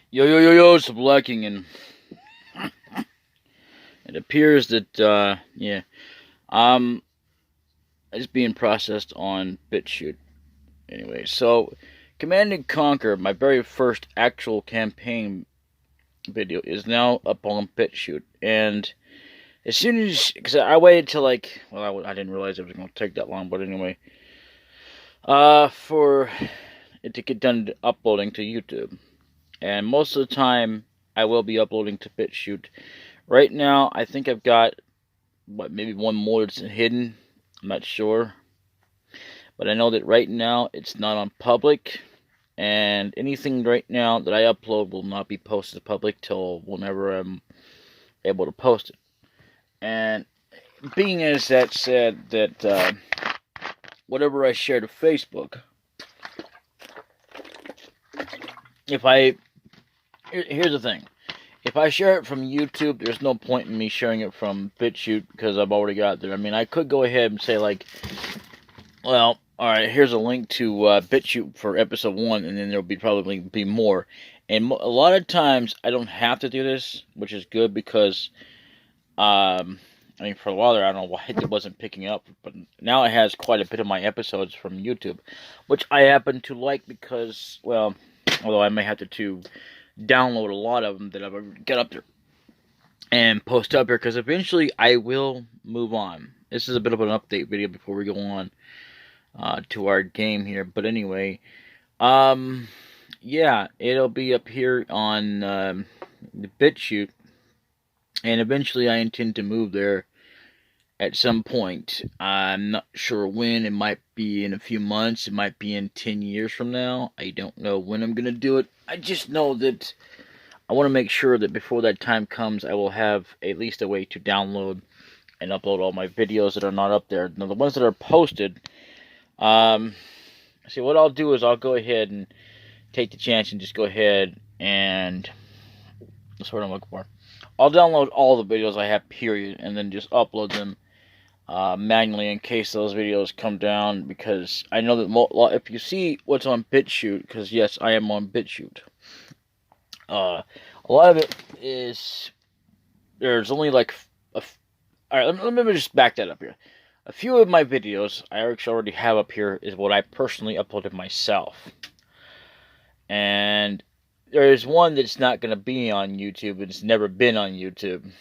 Yo, it's DaBLackKing, and it appears that, yeah, um, it's being processed on BitChute. Anyway, so, Command and Conquer, my very first actual campaign video, is now up on BitChute, and as soon as, because I waited till, like, well, I didn't realize it was going to take that long, but anyway, for it to get done uploading to YouTube, and most of the time, I will be uploading to BitChute. Right now, I think I've got, maybe one more that's hidden. I'm not sure. But I know that right now, it's not on public. And anything right now that I upload will not be posted to public till whenever I'm able to post it. And being as that said, that whatever I share to Facebook, here's the thing. If I share it from YouTube, there's no point in me sharing it from BitChute because I've already got it there. I mean, I could go ahead and say, like, well, alright, here's a link to BitChute for episode 1, and then there'll probably be more. And a lot of times, I don't have to do this, which is good because, I mean, for a while there, I don't know why it wasn't picking up, but now it has quite a bit of my episodes from YouTube, which I happen to like because, well, although I may have to download a lot of them that I've got up there and post up here, because eventually I will move on. This is a bit of an update video before we go on to our game here, but anyway, yeah, it'll be up here on the BitChute, and eventually I intend to move there at some point. I'm not sure when. It might be in a few months. It might be in 10 years from now. I don't know when I'm going to do it. I just know that I want to make sure that before that time comes, I will have at least a way to download and upload all my videos that are not up there. Now, the ones that are posted, see, what I'll do is I'll go ahead and take the chance and just go ahead and, that's what I'm looking for. I'll download all the videos I have, period, and then just upload them manually in case those videos come down, because I know that if you see what's on BitChute, because yes, I am on BitChute, a lot of it is, there's only like, alright, let me just back that up here. A few of my videos I actually already have up here is what I personally uploaded myself, and there is one that's not going to be on YouTube. It's never been on YouTube.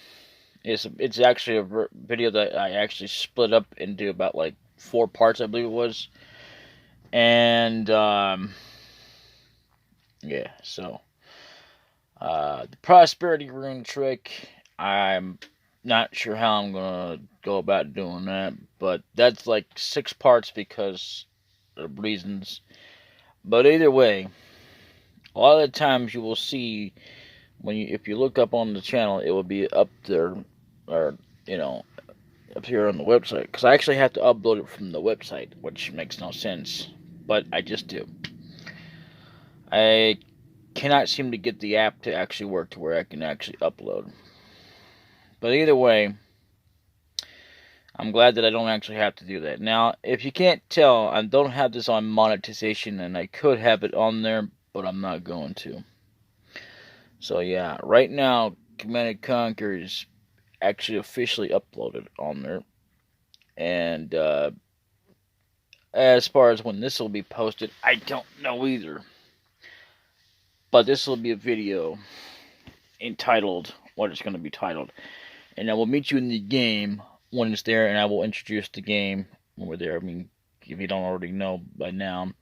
It's actually a video that I actually split up into about like 4 parts, I believe it was. And yeah, so the prosperity rune trick, I'm not sure how I'm gonna go about doing that, but that's like 6 parts because of reasons. But either way, a lot of the times you will see, if you look up on the channel, it will be up there, or, you know, up here on the website, because I actually have to upload it from the website, which makes no sense, but I just do. I cannot seem to get the app to actually work to where I can actually upload. But either way, I'm glad that I don't actually have to do that. Now, if you can't tell, I don't have this on monetization, and I could have it on there, but I'm not going to. So yeah, right now, Command & Conquer is actually officially uploaded on there. And as far as when this will be posted, I don't know either. But this will be a video entitled what it's going to be titled. And I will meet you in the game when it's there, and I will introduce the game when we're there. I mean, if you don't already know by now,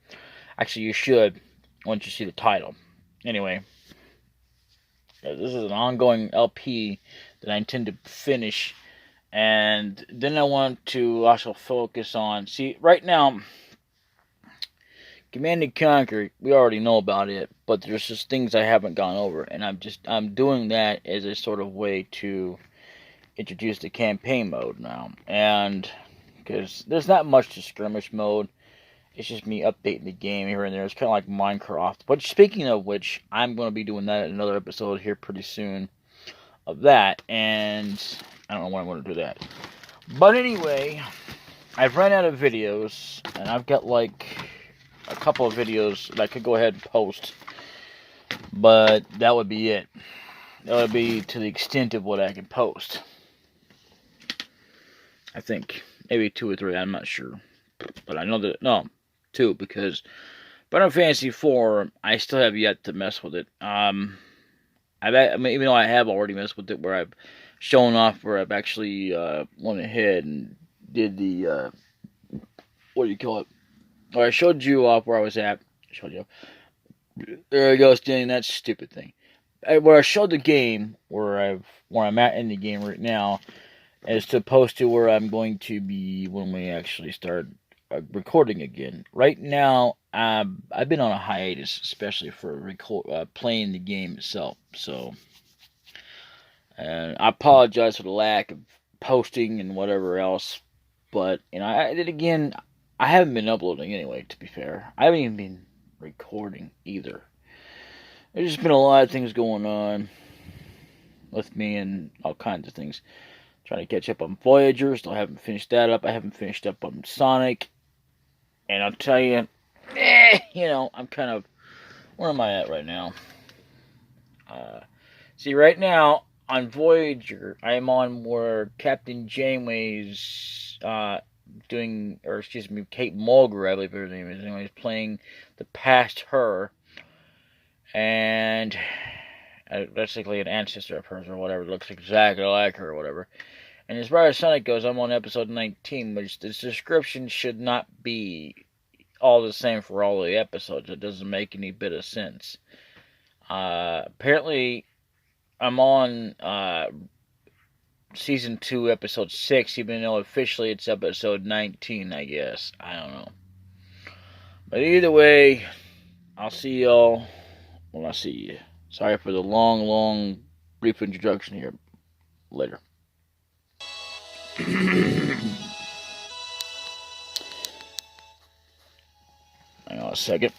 actually you should once you see the title. Anyway, this is an ongoing LP that I intend to finish, and then I want to also focus on, see, right now, Command & Conquer, we already know about it, but there's just things I haven't gone over, and I'm doing that as a sort of way to introduce the campaign mode now, and because there's not much to skirmish mode. It's just me updating the game here and there. It's kind of like Minecraft. But speaking of which, I'm going to be doing that in another episode here pretty soon of that. And I don't know when I'm going to do that. But anyway, I've run out of videos. And I've got like a couple of videos that I could go ahead and post But that would be it. That would be to the extent of what I can post. I think maybe 2 or 3. I'm not sure, but I know that no, 2 because Final Fantasy 4. I still have yet to mess with it. I mean, even though I have already messed with it, where I've shown off, where I've actually went ahead and did the what do you call it? Or I showed you off where I was at. Showed you. There I go, standing that stupid thing. Where I showed the game, where I'm at in the game right now, as opposed to where I'm going to be when we actually start recording again. Right now, I've been on a hiatus, especially for playing the game itself. So, I apologize for the lack of posting and whatever else. But I haven't been uploading anyway. To be fair, I haven't even been recording either. There's just been a lot of things going on with me and all kinds of things. Trying to catch up on Voyager, still haven't finished that up. I haven't finished up on Sonic. And I'll tell you, I'm kind of, where am I at right now? See, right now, on Voyager, I am on where Captain Janeway's Kate Mulgrew, I believe her name is, anyways, playing the past her. And basically an ancestor of hers or whatever, looks exactly like her or whatever. And as far as Sonic goes, I'm on episode 19, which the description should not be all the same for all the episodes. It doesn't make any bit of sense. Apparently, I'm on season 2, episode 6, even though officially it's episode 19, I guess. I don't know. But either way, I'll see y'all when I see you. Sorry for the long, brief introduction here. Later. Hang on a second.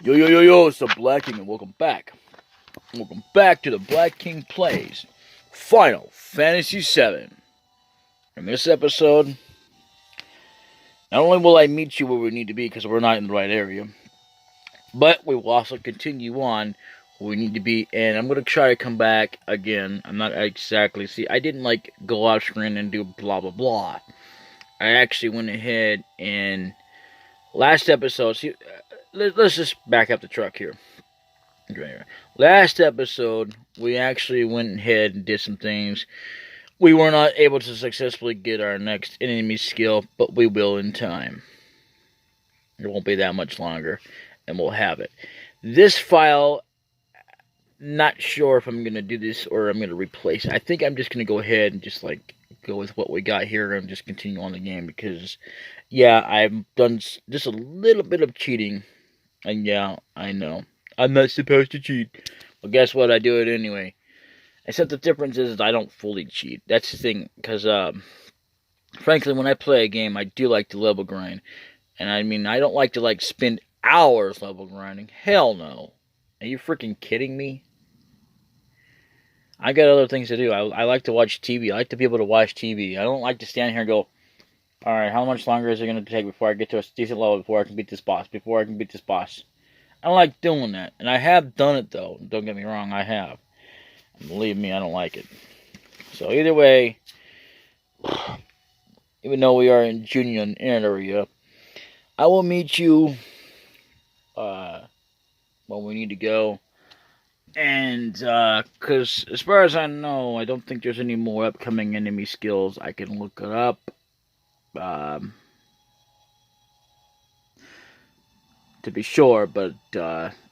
Yo, it's DaBLackKing and welcome back. Welcome back to DaBLackKing Plays Final Fantasy VII. In this episode, not only will I meet you where we need to be because we're not in the right area, but we will also continue on where we need to be, and I'm going to try to come back again. I'm not exactly, I didn't go off screen and do blah blah blah. I actually went ahead and last episode, let's just back up the truck here. Last episode, we actually went ahead and did some things. We were not able to successfully get our next enemy skill, but we will in time. It won't be that much longer, and we'll have it. This file, not sure if I'm going to do this or I'm going to replace it. I think I'm just going to go ahead and just go with what we got here and just continue on the game because, yeah, I've done just a little bit of cheating, and yeah, I know. I'm not supposed to cheat. Well, guess what? I do it anyway. Except the difference is I don't fully cheat. That's the thing. Because, frankly, when I play a game, I do like to level grind. And I mean, I don't like to, spend hours level grinding. Hell no. Are you freaking kidding me? I got other things to do. I like to watch TV. I like to be able to watch TV. I don't like to stand here and go, alright, how much longer is it going to take before I get to a decent level, before I can beat this boss, I don't like doing that. And I have done it, though. Don't get me wrong, I have. And believe me, I don't like it. So either way, even though we are in junior area, I will meet you when we need to go. And, because as far as I know, I don't think there's any more upcoming enemy skills. I can look it up. To be sure, but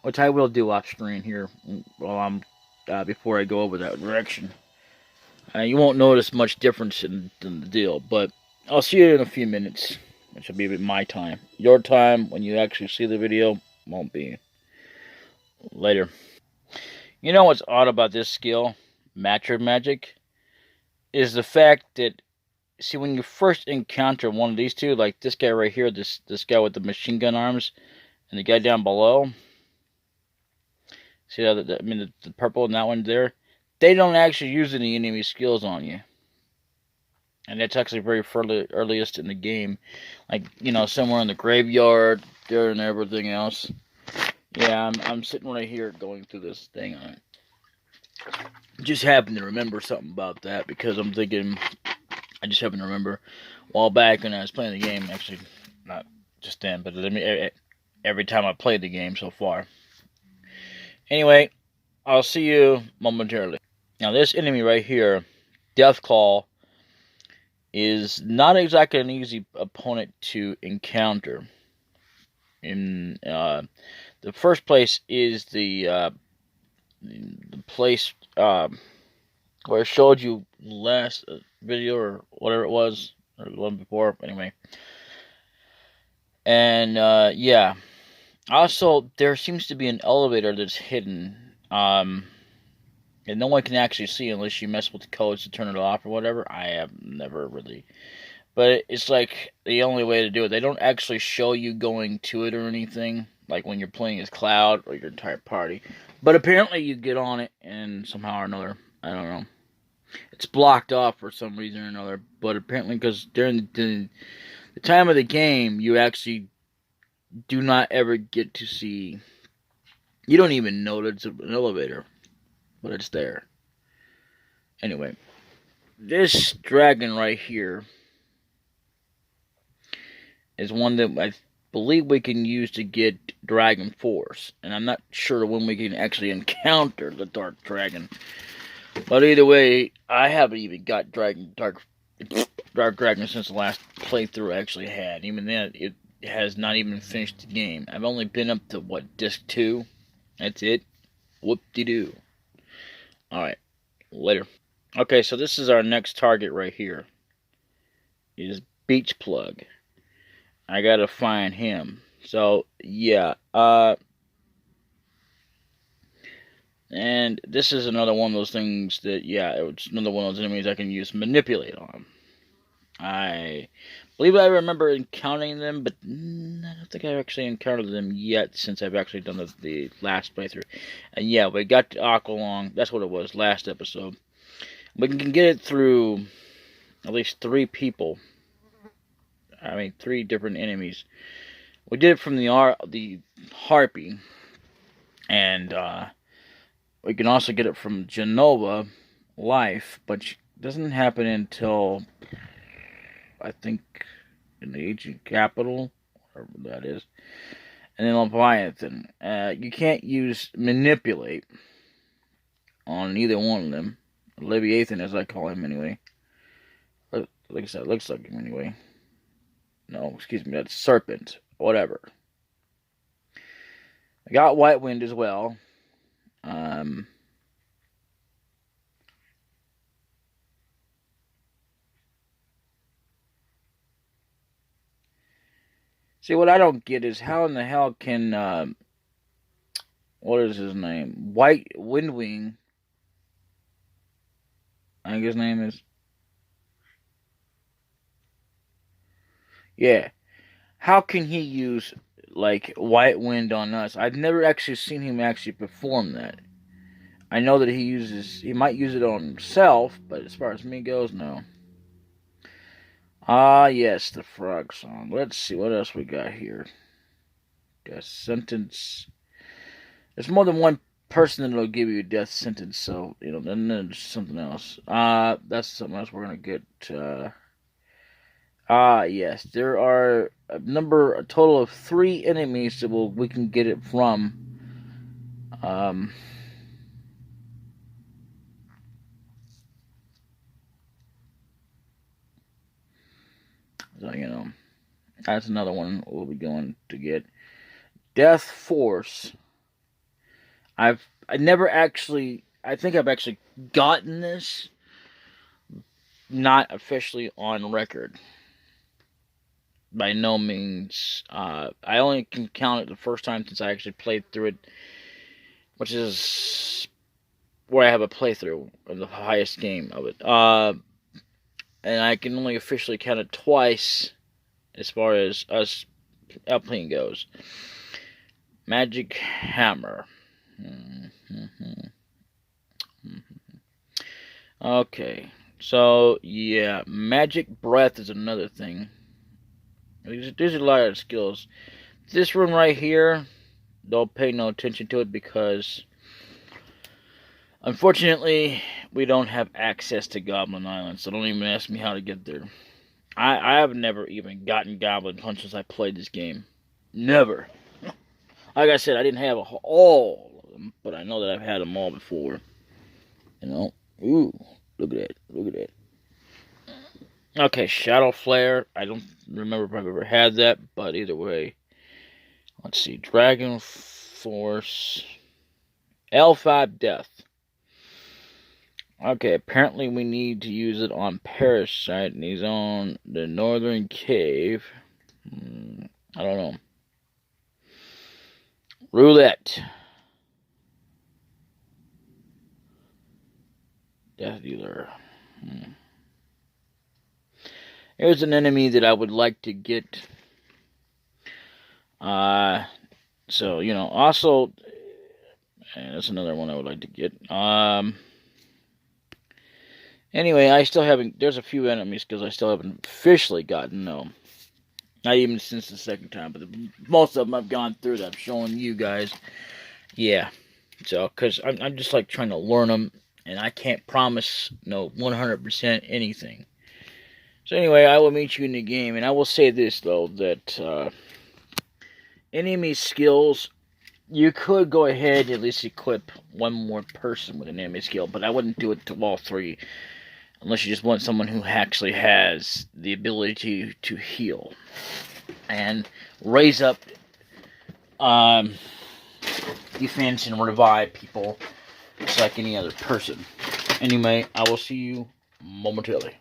which I will do off screen here while I'm before I go over that direction. You won't notice much difference in the deal, but I'll see you in a few minutes, which will be my time. Your time when you actually see the video won't be. Later. You know what's odd about this skill, Matcher Magic, is the fact that, see, when you first encounter one of these two, like this guy right here, this guy with the machine gun arms, and the guy down below, see how the purple and that one there, they don't actually use any enemy skills on you. And it's actually very earliest in the game. Like, you know, somewhere in the graveyard there and everything else. Yeah, I'm sitting right here going through this thing. I just happened to remember something about that because I'm thinking, I just happened to remember a while back when I was playing the game, actually, not just then, but every time I played the game so far. Anyway, I'll see you momentarily. Now, this enemy right here, Deathclaw, is not exactly an easy opponent to encounter. In the first place is the place where I showed you last video or whatever it was, or the one before, anyway. And yeah, also there seems to be an elevator that's hidden, and no one can actually see unless you mess with the codes to turn it off or whatever. I have never really, but it's like the only way to do it. They don't actually show you going to it or anything, like when you're playing as Cloud or your entire party. But apparently you get on it, and somehow or another, I don't know, it's blocked off for some reason or another. But apparently, because during the time of the game, you actually do not ever get to see. You don't even know that it's an elevator, but it's there. Anyway, this dragon right here is one that I believe we can use to get Dragon Force, and I'm not sure when we can actually encounter the Dark Dragon. But either way, I haven't even got Dark Dragon since the last playthrough I actually had. Even then, it has not even finished the game. I've only been up to, what, Disc 2? That's it? Whoop-de-doo. Alright, later. Okay, so this is our next target right here. Is Beach Plug. I gotta find him. So, yeah. And this is another one of those things that, yeah, it's another one of those enemies I can use Manipulate on. I believe I remember encountering them, but I don't think I've actually encountered them yet since I've actually done the last playthrough. And yeah, we got to Aqualong. That's what it was, last episode. We can get it through at least 3 people. I mean, 3 different enemies. We did it from the Harpy, and we can also get it from Genova Life, but it doesn't happen until, I think, in the Ancient Capital, whatever that is. And then Leviathan. You can't use Manipulate on either one of them. Leviathan, as I call him anyway. Like I said, looks like him anyway. No, excuse me, that's Serpent. Whatever. I got White Wind as well. See, what I don't get is how in the hell can, what is his name? White Windwing. I think his name is. Yeah. How can he use, like, White Wind on us? I've never actually seen him actually perform that. I know that he might use it on himself, but as far as me goes, no. Ah, yes, the frog song. Let's see what else we got here. Death sentence. There's more than one person that'll give you a death sentence, so, you know, then there's something else. That's something else we're gonna get. Yes, there are a total of 3 enemies that we can get it from. So, you know, that's another one we'll be going to get. Death Force. I think I've actually gotten this, not officially on record. By no means. I only can count it the first time since I actually played through it, which is where I have a playthrough of the highest game of it. And I can only officially count it twice as far as us playing goes. Magic Hammer. Okay. So, yeah, magic breath is another thing. There's a lot of skills. This room right here, don't pay no attention to it because, unfortunately, we don't have access to Goblin Island, so don't even ask me how to get there. I have never even gotten Goblin Punch since I played this game. Never. Like I said, I didn't have all of them, but I know that I've had them all before. You know? Ooh, look at that. Look at that. Okay, Shadow Flare. I don't remember if I've ever had that, but either way. Let's see. Dragon Force. L5 Death. Okay, apparently we need to use it on Parasite, and he's on the Northern Cave. I don't know. Roulette. Death Dealer. Here's an enemy that I would like to get. So, you know, also, and that's another one I would like to get. Anyway, I still haven't, there's a few enemies because I still haven't officially gotten, no. Not even since the second time, but most of them I've gone through that I'm showing you guys. Yeah. So, because I'm just like trying to learn them, and I can't promise no 100% anything. So anyway, I will meet you in the game, and I will say this, though, that enemy skills, you could go ahead and at least equip one more person with an enemy skill, but I wouldn't do it to all three, unless you just want someone who actually has the ability to heal and raise up defense and revive people just like any other person. Anyway, I will see you momentarily.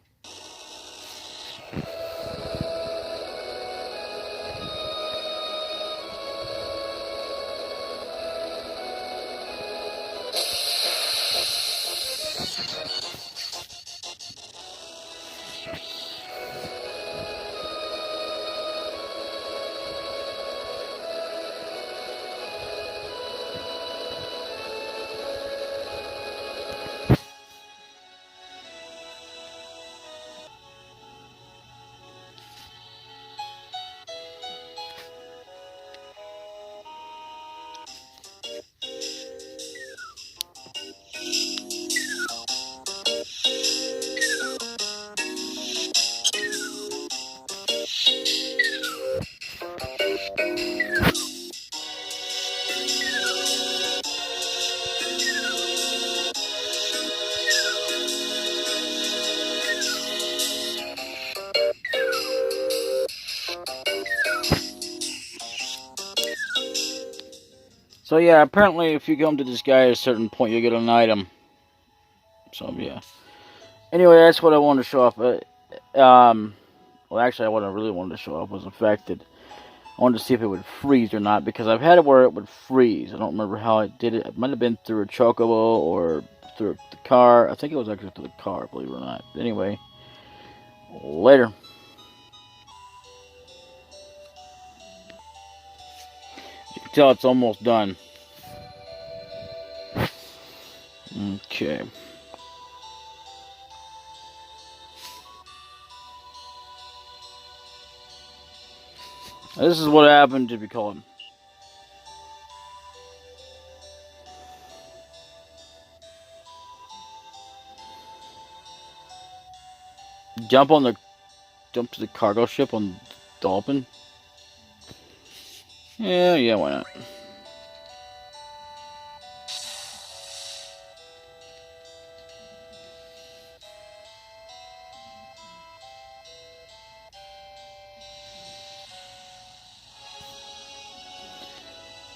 So yeah, apparently if you come to this guy at a certain point, you get an item. So yeah. Anyway, that's what I wanted to show off. Well, actually, what I really wanted to show off was the fact that I wanted to see if it would freeze or not, because I've had it where it would freeze. I don't remember how I did it. It might have been through a chocobo or through the car. I think it was actually through the car, believe it or not. Anyway, later. You can tell it's almost done. Okay. This is what happened if you call him. Jump to the cargo ship on Dolphin. Yeah, why not?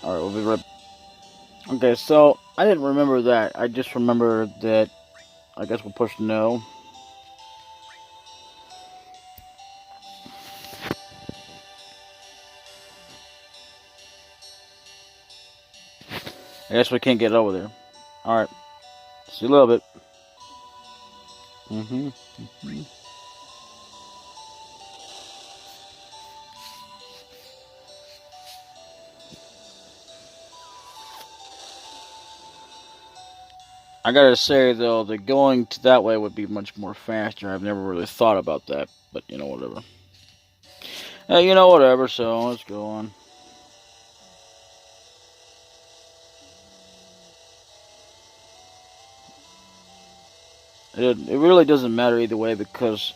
Alright, we'll be right. Okay, so I didn't remember that. I just remember that. I guess we'll push no. I guess we can't get over there. Alright. See you a little bit. I gotta say though, that going to that way would be much more faster. I've never really thought about that, but you know, whatever. You know, whatever. So let's go on. It really doesn't matter either way because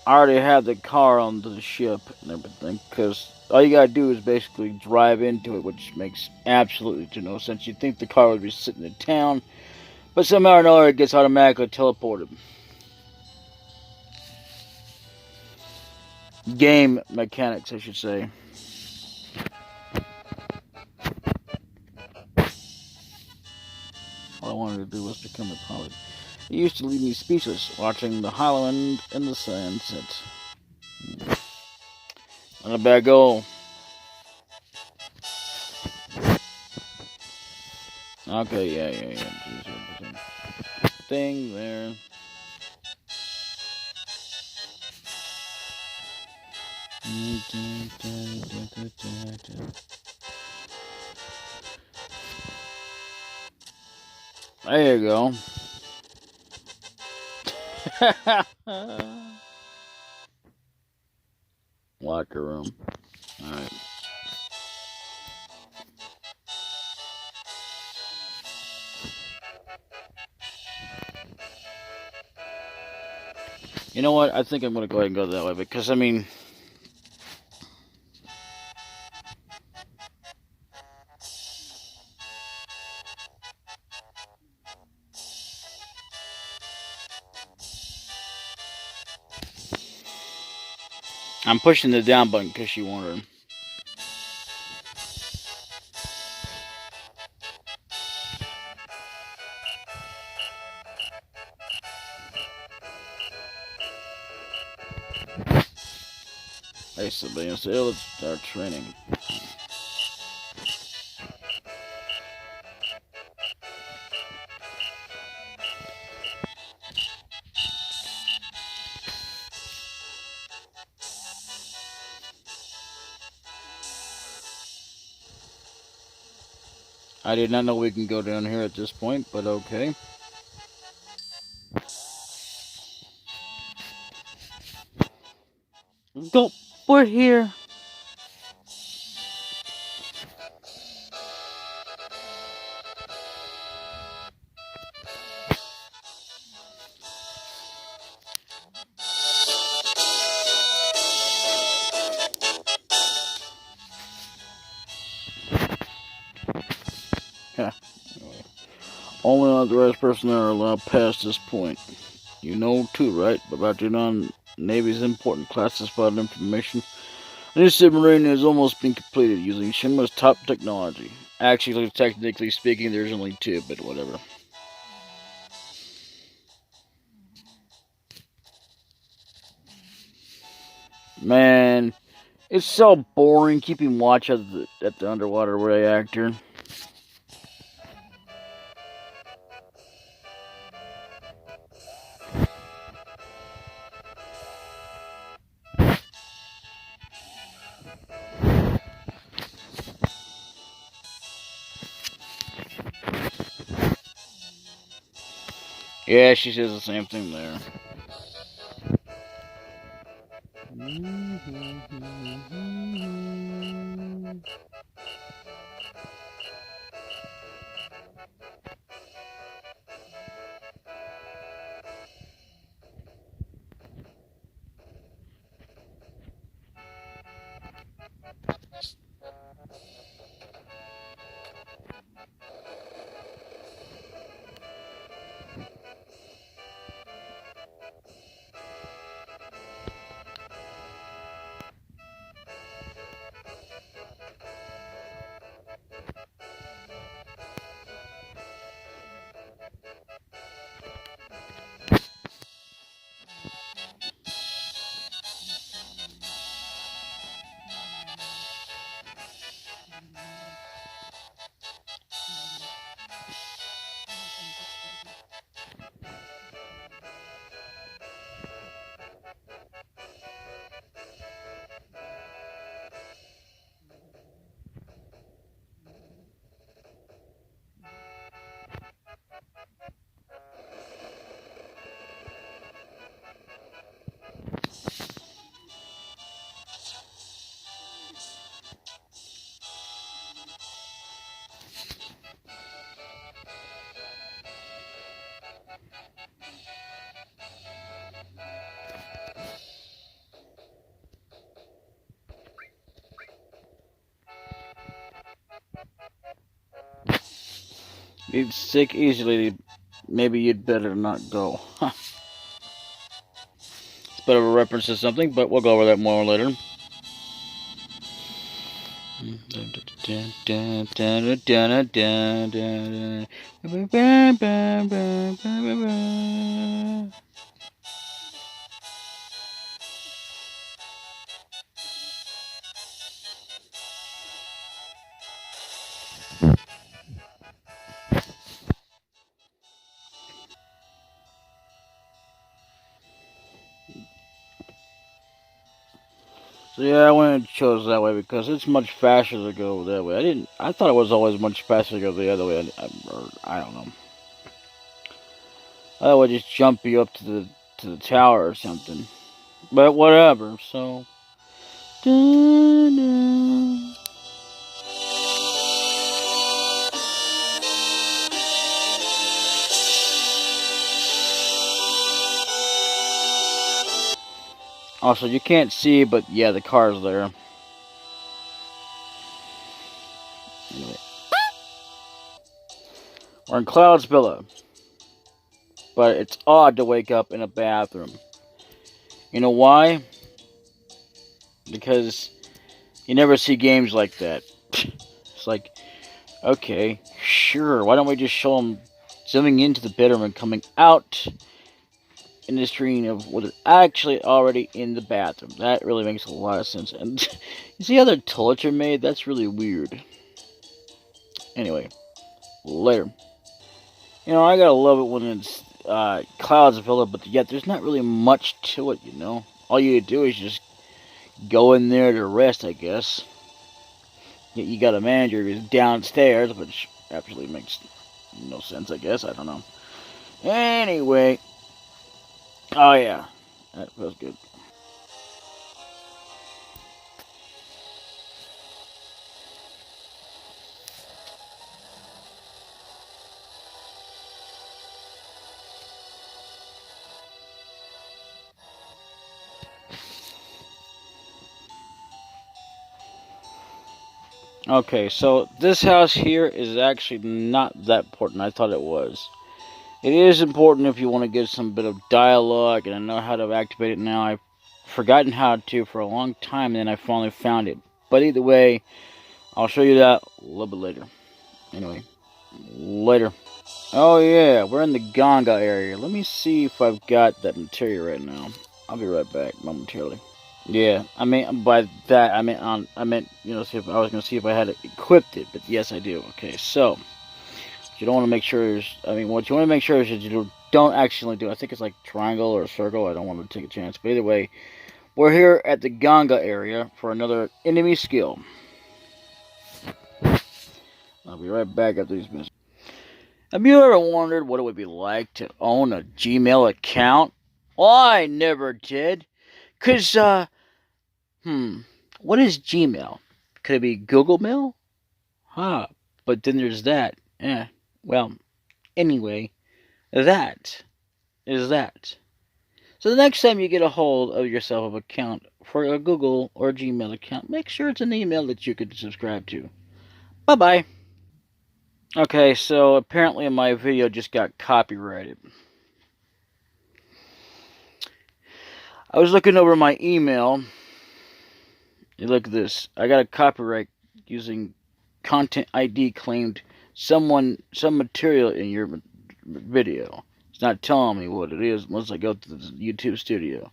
I already have the car on the ship and everything. Because all you gotta do is basically drive into it, which makes absolutely no sense. You'd think the car would be sitting in town, but somehow or another it gets automatically teleported. Game mechanics, I should say. All I wanted to do was become a pilot. It used to leave me speechless watching the Highland and the sunset. Not a bad goal. Okay, yeah. Thing there. There you go. Locker room. Alright. You know what? I think I'm going to go ahead and go that way because, I mean, I'm pushing the down button because you wanted. Basically, so let's start training. I did not know we can go down here at this point, but okay. Go. We're here. Yeah. Only authorized personnel are allowed past this point. You know too, right? About your non-Navy's important classified information. A new submarine has almost been completed using Shinra's top technology. Actually, technically speaking, there's only two, but whatever. Man, it's so boring keeping watch at the underwater reactor. Yeah, she says the same thing there. You'd sick easily. Maybe you'd better not go. Huh. It's a bit of a reference to something, but we'll go over that more later. So yeah, I went and chose that way because it's much faster to go that way. I thought it was always much faster to go the other way. I don't know. I would just jump you up to the tower or something. But whatever. So. Dun-dun. Also, you can't see, but yeah, the car's there. Anyway, we're in Cloud's Villa, but it's odd to wake up in a bathroom. You know why? Because you never see games like that. It's like, okay, sure, why don't we just show them zooming into the bedroom and coming out in the screen of what they're actually already in the bathroom? That really makes a lot of sense. And you see how the toilets are made? That's really weird. Anyway, later. You know, I gotta love it when it's Clouds Villa, but yet there's not really much to it, you know? All you do is just go in there to rest, I guess. Yet you got a manager who's downstairs, which absolutely makes no sense, I guess. I don't know. Anyway. Oh, yeah. That feels good. Okay, so this house here is actually not that important. I thought it was. It is important if you want to get some bit of dialogue, and I know how to activate it now. I've forgotten how to for a long time, and then I finally found it. But either way, I'll show you that a little bit later. Anyway, later. Oh yeah, we're in the Ganga area. Let me see if I've got that material right now. I'll be right back momentarily. Yeah, I mean by that I meant see if I was gonna see if I had it equipped it, but yes I do. Okay, so you don't want to make sure is what you want to make sure is that you don't actually do. I think it's like triangle or circle. I don't want to take a chance, but either way, we're here at the Ganga area for another enemy skill. I'll be right back after these minutes. Have you ever wondered what it would be like to own a Gmail account? Well, I never did. Cause what is Gmail? Could it be Google Mail? Huh. But then there's that. Well, anyway, that is that. So the next time you get a hold of yourself an account for a Google or Gmail account, make sure it's an email that you could subscribe to. Bye-bye. Okay, so apparently my video just got copyrighted. I was looking over my email. Look at this. I got a copyright using content ID claimed some material in your video. It's not telling me what it is unless I go to the YouTube studio.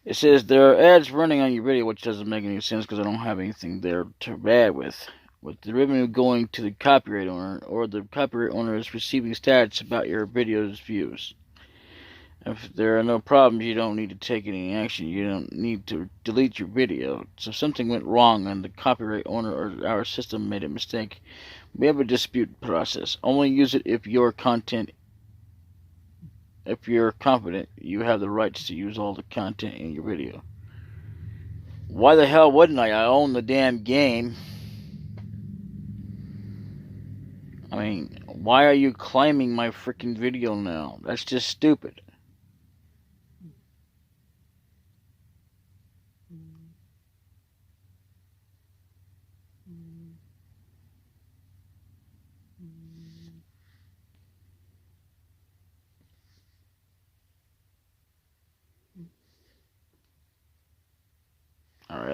It says there are ads running on your video, which doesn't make any sense because I don't have anything there to bad with the revenue going to the copyright owner, or the copyright owner is receiving stats about your video's views. If there are no problems, you don't need to take any action. You don't need to delete your video. So if something went wrong and the copyright owner or our system made a mistake, we have a dispute process. Only use it if you're confident you have the rights to use all the content in your video. Why the hell wouldn't I? I own the damn game. I mean, why are you claiming my freaking video now? That's just stupid.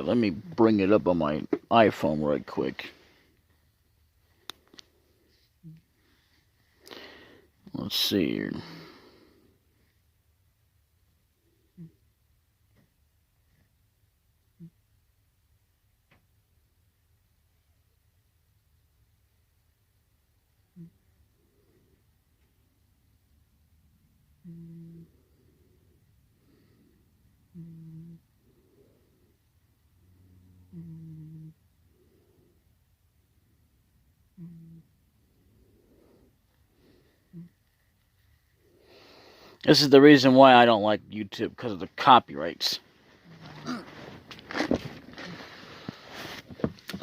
Alright, let me bring it up on my iPhone right quick. Let's see here. This is the reason why I don't like YouTube, because of the copyrights.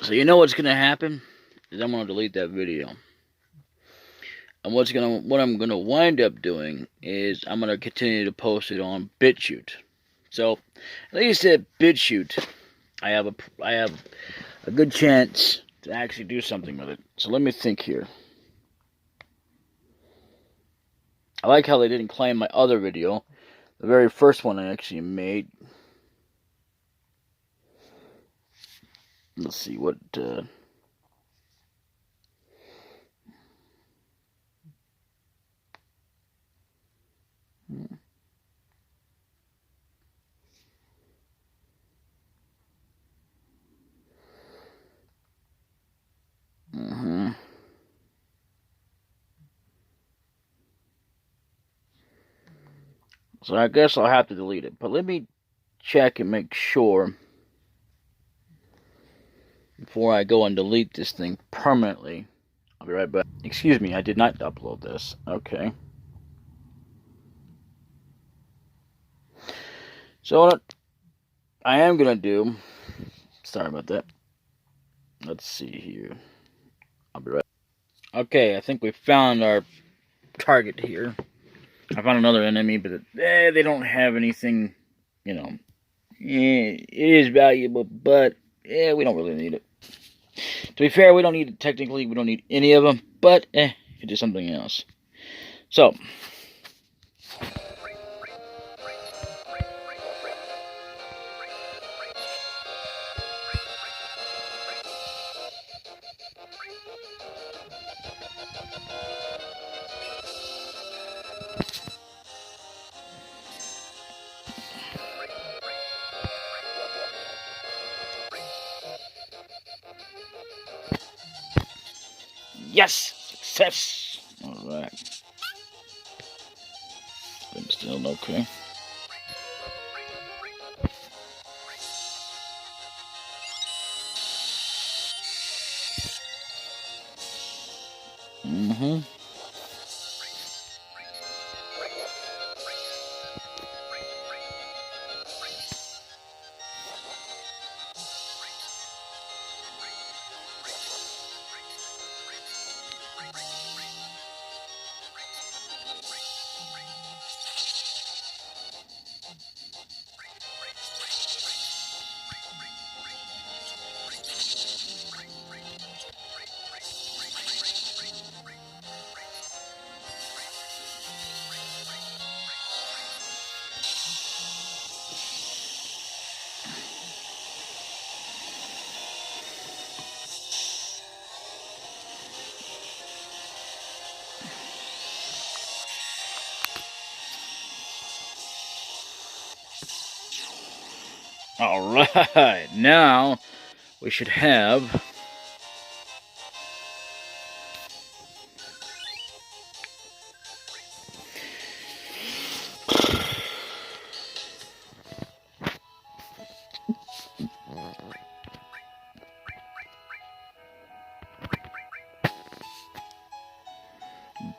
So you know what's gonna happen is I'm gonna delete that video. And what I'm gonna wind up doing is I'm gonna continue to post it on BitChute. So at least at BitChute, I have a good chance to actually do something with it. So let me think here. I like how they didn't claim my other video, the very first one I actually made. Let's see what. So I guess I'll have to delete it. But let me check and make sure before I go and delete this thing permanently. I'll be right back. Excuse me, I did not upload this. Okay. So what I am going to do... Sorry about that. Let's see here. I'll be right back. Okay, I think we found our target here. I found another enemy, but they don't have anything, you know. It is valuable, but we don't really need it. To be fair, we don't need it technically. We don't need any of them, but it is something else. So, yes! Success! Alright. I'm still okay. Alright, now we should have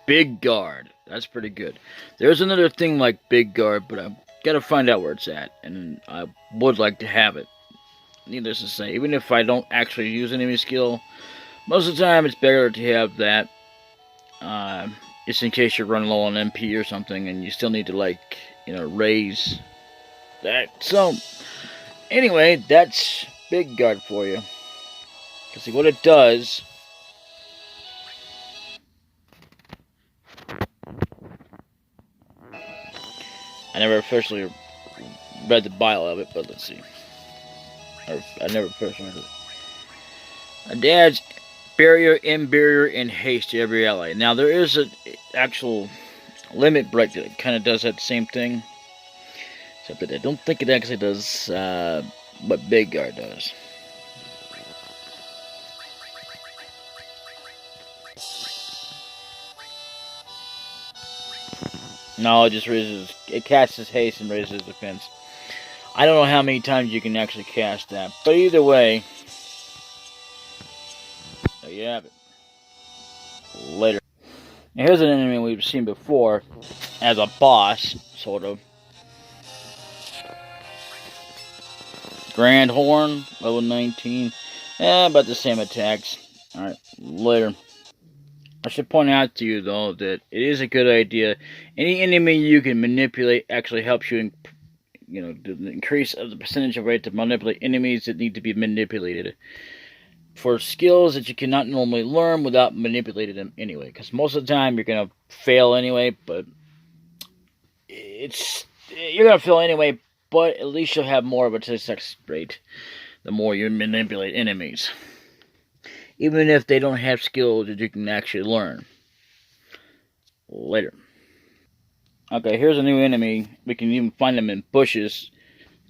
Big Guard. That's pretty good. There's another thing like Big Guard, but I've got to find out where it's at, and I would like to have it. Needless to say, even if I don't actually use enemy skill, most of the time it's better to have that, just in case you're running low on MP or something, and you still need to, like, you know, raise that. So, anyway, that's Big Guard for you. Because see what it does. I never officially read the bio of it, but let's see. Or I never first heard it. A dad's barrier, end barrier, and haste to every ally. Now there is an actual limit break that kind of does that same thing. Except that I don't think it actually does what Big Guard does. No, it just raises, it casts his haste and raises his defense. I don't know how many times you can actually cast that, but either way, there you have it. Later. Now here's an enemy we've seen before as a boss, sort of. Grand Horn, level 19. About the same attacks. Alright, later. I should point out to you, though, that it is a good idea. Any enemy you can manipulate actually helps you, the increase of the percentage of rate to manipulate enemies that need to be manipulated. For skills that you cannot normally learn without manipulating them anyway. Because most of the time you're going to fail anyway, but you're going to fail anyway, but at least you'll have more of a success rate the more you manipulate enemies. Even if they don't have skills that you can actually learn. Later. Okay, here's a new enemy. We can even find them in bushes.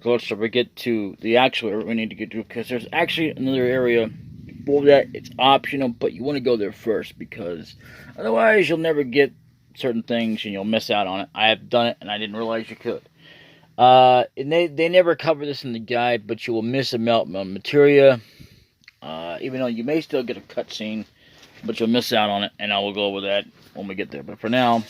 Closer we get to the actual area we need to get to. Because there's actually another area before that. It's optional, but you want to go there first. Because otherwise you'll never get certain things and you'll miss out on it. I have done it and I didn't realize you could. And they never cover this in the guide, but you will miss a melt materia. Even though you may still get a cutscene, but you'll miss out on it, and I will go over that when we get there. But for now,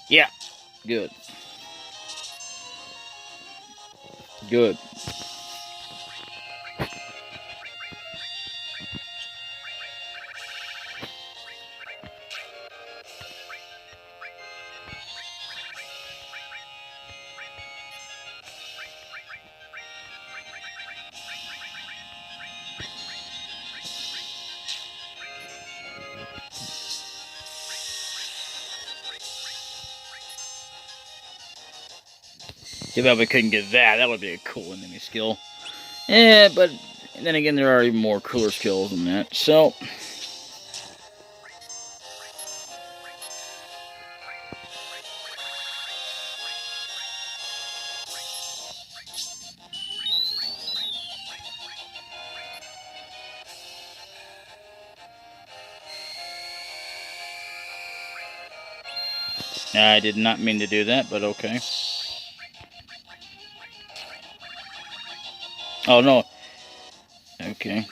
yeah, good. Good. Too bad we couldn't get that. That would be a cool enemy skill. Yeah, but then again, there are even more cooler skills than that. So, I did not mean to do that, but okay. Oh, no. Okay.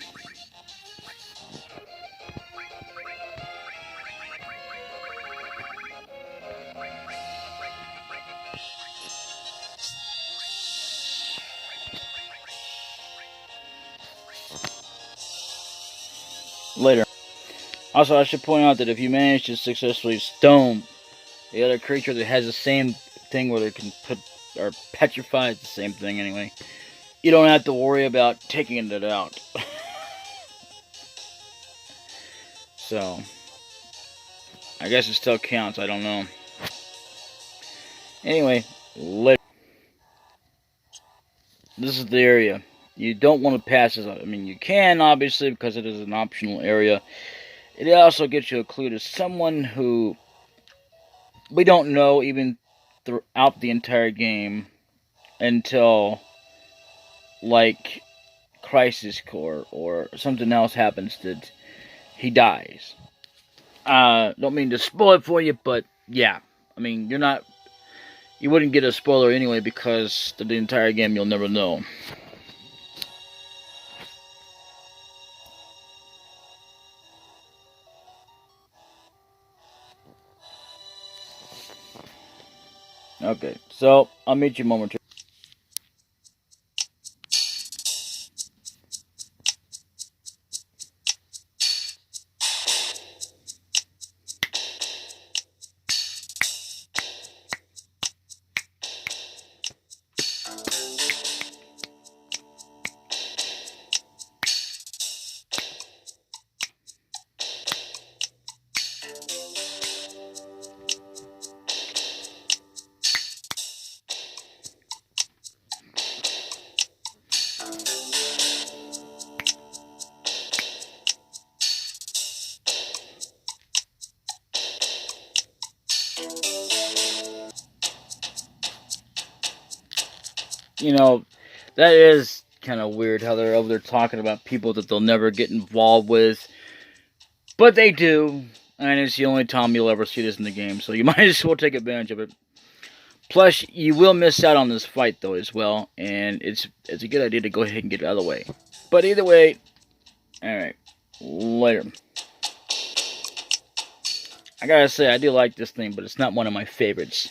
Later. Also, I should point out that if you manage to successfully stone the other creature that has the same thing where they can put, or petrify, it's the same thing anyway, you don't have to worry about taking it out. So, I guess it still counts, I don't know. Anyway, this is the area. You don't want to pass this up. I mean, you can, obviously, because it is an optional area. It also gives you a clue to someone who we don't know even throughout the entire game until, like, Crisis Core or something else happens that he dies. Don't mean to spoil it for you, but yeah. I mean, you wouldn't get a spoiler anyway because the entire game you'll never know. Okay, so I'll meet you momentarily. you know, that is kind of weird how they're over there talking about people that they'll never get involved with. But they do. And it's the only time you'll ever see this in the game. So you might as well take advantage of it. Plus, you will miss out on this fight, though, as well. And it's a good idea to go ahead and get it out of the way. But either way, alright. Later. I gotta say, I do like this thing, but it's not one of my favorites.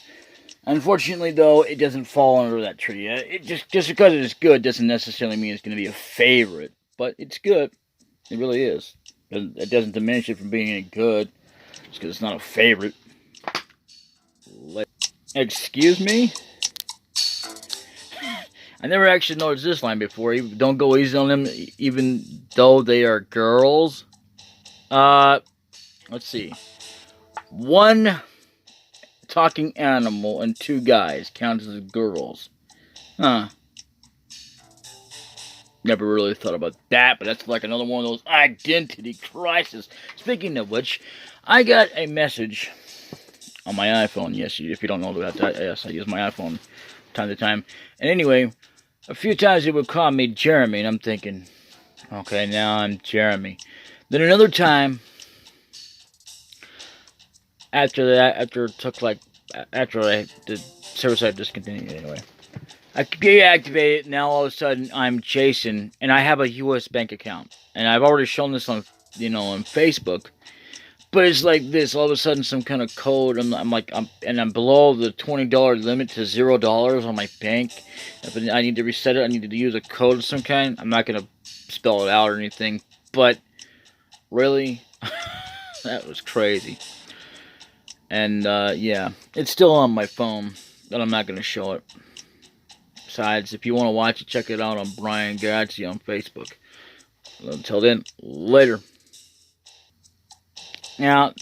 Unfortunately, though, it doesn't fall under that tree. It just because it is good doesn't necessarily mean it's going to be a favorite. But it's good. It really is. It doesn't diminish it from being any good. Just because it's not a favorite. Excuse me? I never actually noticed this line before. Don't go easy on them, even though they are girls. Let's see. One talking animal and two guys counts as girls. Huh. Never really thought about that, but that's like another one of those identity crises. Speaking of which, I got a message on my iPhone. Yes, if you don't know about that, yes, I use my iPhone from time to time. And anyway, a few times it would call me Jeremy, and I'm thinking, okay, now I'm Jeremy. Then another time, after the service I discontinued anyway. I deactivate it, now all of a sudden I'm Jason, and I have a US bank account. And I've already shown this on, on Facebook. But it's like this, all of a sudden some kind of code, I'm below the $20 limit to $0 on my bank. I need to reset it, I need to use a code of some kind. I'm not going to spell it out or anything, but really, that was crazy. And, yeah, it's still on my phone, but I'm not going to show it. Besides, if you want to watch it, check it out on Brian Gatsby on Facebook. Until then, later. Now,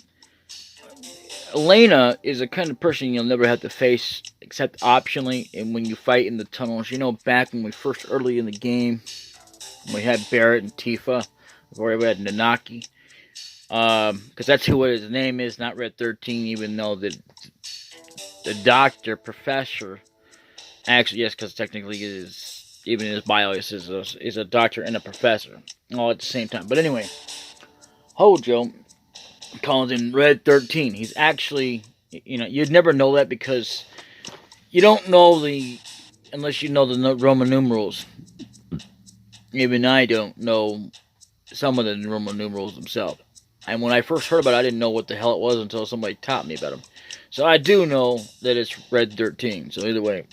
Elena is a kind of person you'll never have to face, except optionally, and when you fight in the tunnels. Back when we first, early in the game, we had Barrett and Tifa, before we had Nanaki. Because that's who his name is, not Red 13, even though the professor, actually, yes, because technically it is, even his bio is a doctor and a professor, all at the same time. But anyway, Hojo calls him Red 13. He's actually, you'd never know that because you don't know unless you know the Roman numerals. Even I don't know some of the Roman numerals themselves. And when I first heard about it, I didn't know what the hell it was until somebody taught me about them. So I do know that it's Red 13. So either way,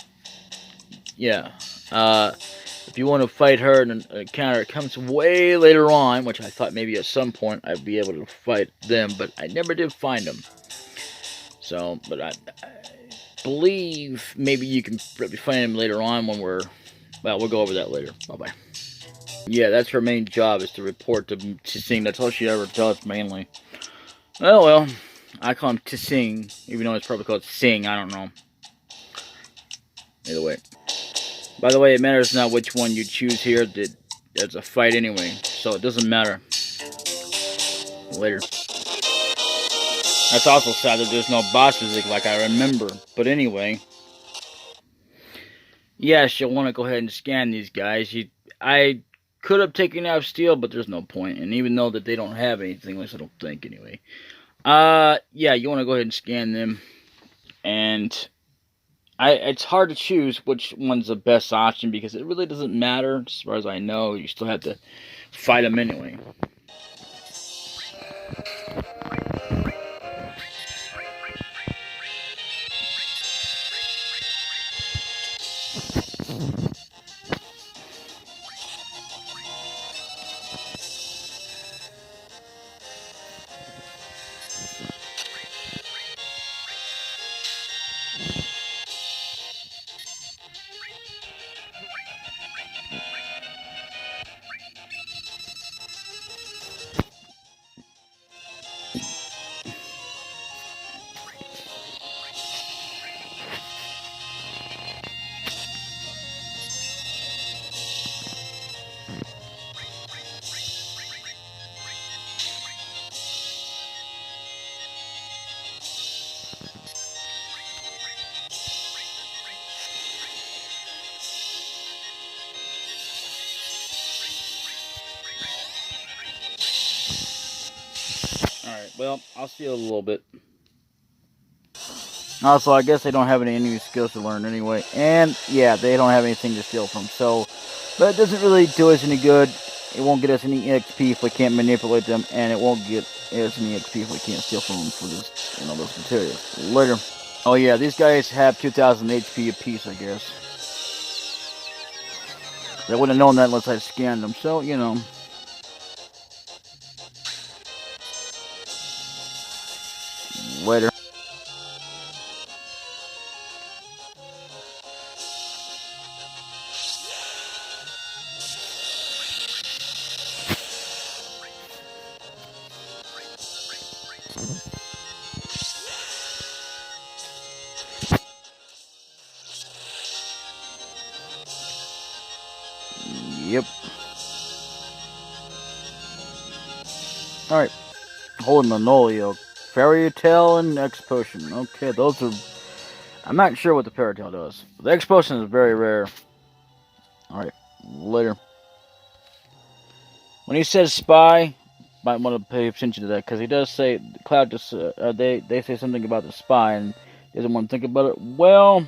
yeah. If you want to fight her in an encounter, it comes way later on, which I thought maybe at some point I'd be able to fight them, but I never did find them. So, but I believe maybe you can find them later on when we'll go over that later. Bye-bye. Yeah, that's her main job, is to report to Tsing. That's all she ever does, mainly. Well, I call him Tsing, even though it's probably called Sing, I don't know. Either way. By the way, it matters not which one you choose here. It's a fight anyway, so it doesn't matter. Later. That's also sad that there's no boss music like I remember. But anyway. Yes, you'll want to go ahead and scan these guys. I could have taken out Steel, but there's no point. And even though that they don't have anything, at least I don't think anyway. Yeah, you want to go ahead and scan them. And it's hard to choose which one's the best option because it really doesn't matter. As far as I know, you still have to fight them anyway. well, I'll see you in a little bit. Also, I guess they don't have any enemy skills to learn anyway. And, yeah, they don't have anything to steal from. So, but it doesn't really do us any good. It won't get us any XP if we can't manipulate them. And it won't get us any XP if we can't steal from them for this, those materials. Later. Oh, yeah, these guys have 2,000 HP apiece, I guess. I wouldn't have known that unless I scanned them. So, Later. Yep. Alright. Holy Manolio. Fairy Tail and X Potion. Okay, those are... I'm not sure what the Fairy Tail does. The X Potion is very rare. Alright, later. When he says spy, might want to pay attention to that, because he does say... Cloud just... they say something about the spy, and doesn't want to think about it. Well...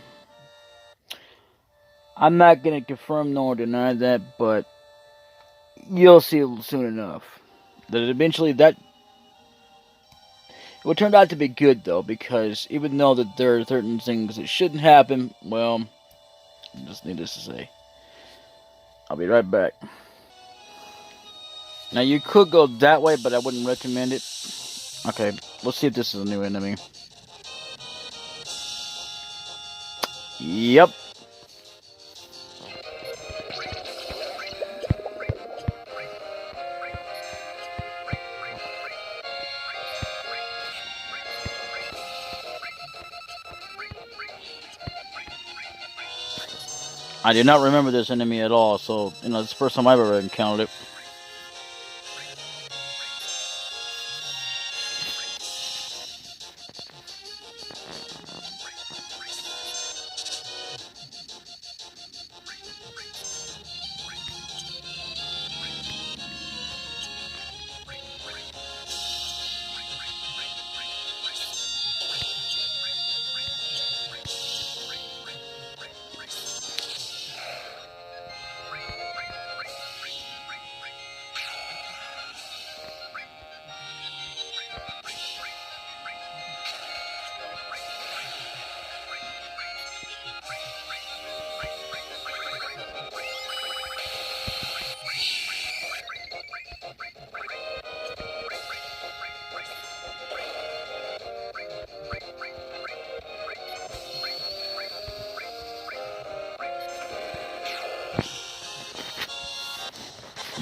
I'm not going to confirm nor deny that, but... You'll see soon enough. That eventually that... It turned out to be good, though, because even though that there are certain things that shouldn't happen, well, just needless to say. I'll be right back. Now, you could go that way, but I wouldn't recommend it. Okay, let's see if this is a new enemy. Yep. I do not remember this enemy at all, so, it's the first time I've ever encountered it.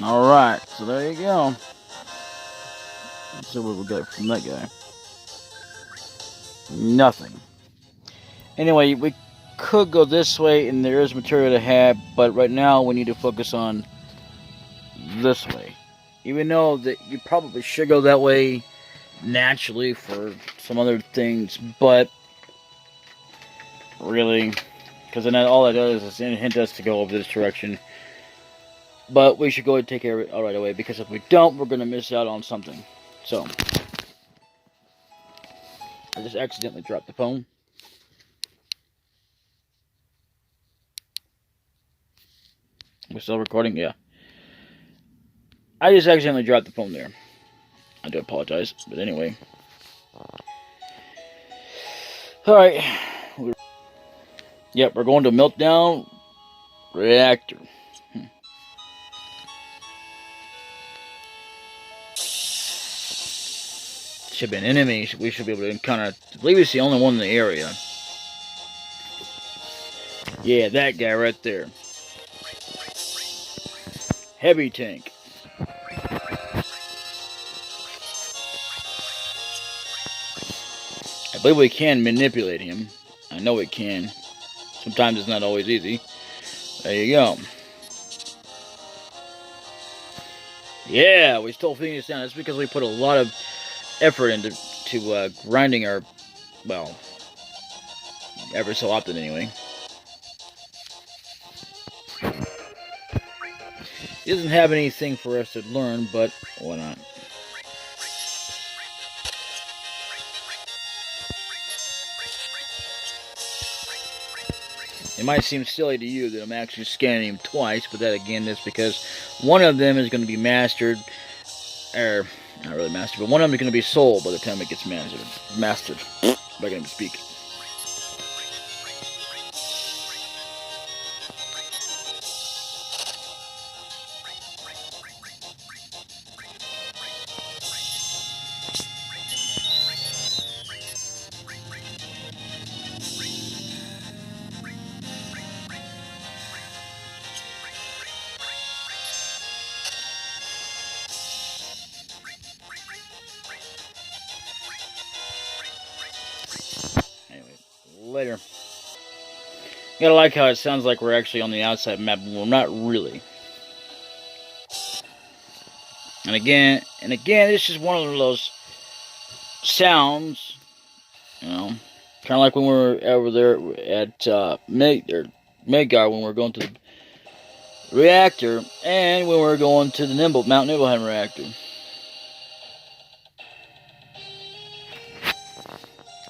Alright, so there you go. Let's see what we got from that guy. Nothing. Anyway, we could go this way, and there is material to have, but right now we need to focus on this way. Even though that you probably should go that way naturally for some other things, but really, because then all it does is hint us to go over this direction. But we should go and take care of it all right away, because if we don't, we're going to miss out on something. So, I just accidentally dropped the phone. We're still recording? Yeah. I just accidentally dropped the phone there. I do apologize, but anyway. Alright. Yep, we're going to Meltdown Reactor. Should be an enemy we should be able to encounter. I believe it's the only one in the area. Yeah, that guy right there. Heavy tank. I believe we can manipulate him. I know we can. Sometimes it's not always easy. There you go. Yeah, we stole Phoenix down. That's because we put a lot of effort into grinding our, well, ever so often anyway. He doesn't have anything for us to learn, but why not? It might seem silly to you that I'm actually scanning them twice, but that again is because one of them is going to be mastered, or not really mastered, but one of them is going to be sold by the time it gets mastered. Mastered. If I can even speak. Anyway, later. You gotta like how it sounds like we're actually on the outside map, but we're not really. And again, it's just one of those sounds, you know, kind of like when we were over there at Midgard when we were going to the reactor, and when we were going to the Mount Nibelheim reactor.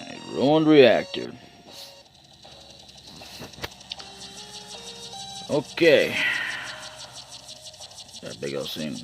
A ruined reactor. Okay. That big old scene.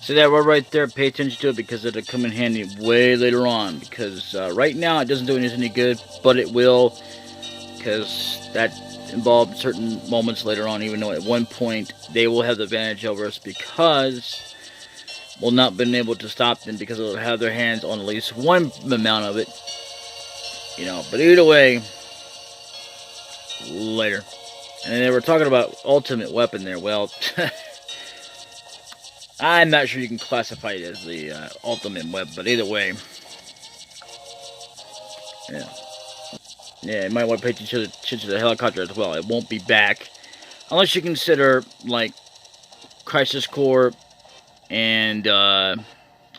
See that word right there? Pay attention to it because it'll come in handy way later on. Because right now it doesn't do us any good, but it will. Because that involved certain moments later on, even though at one point they will have the advantage over us because we'll not been able to stop them because they'll have their hands on at least one amount of it. You know, but either way, later. And they were talking about ultimate weapon there. Well, I'm not sure you can classify it as the ultimate weapon, but either way, yeah. Yeah, you might want to pay attention to the helicopter as well. It won't be back. Unless you consider, like, Crisis Core and, I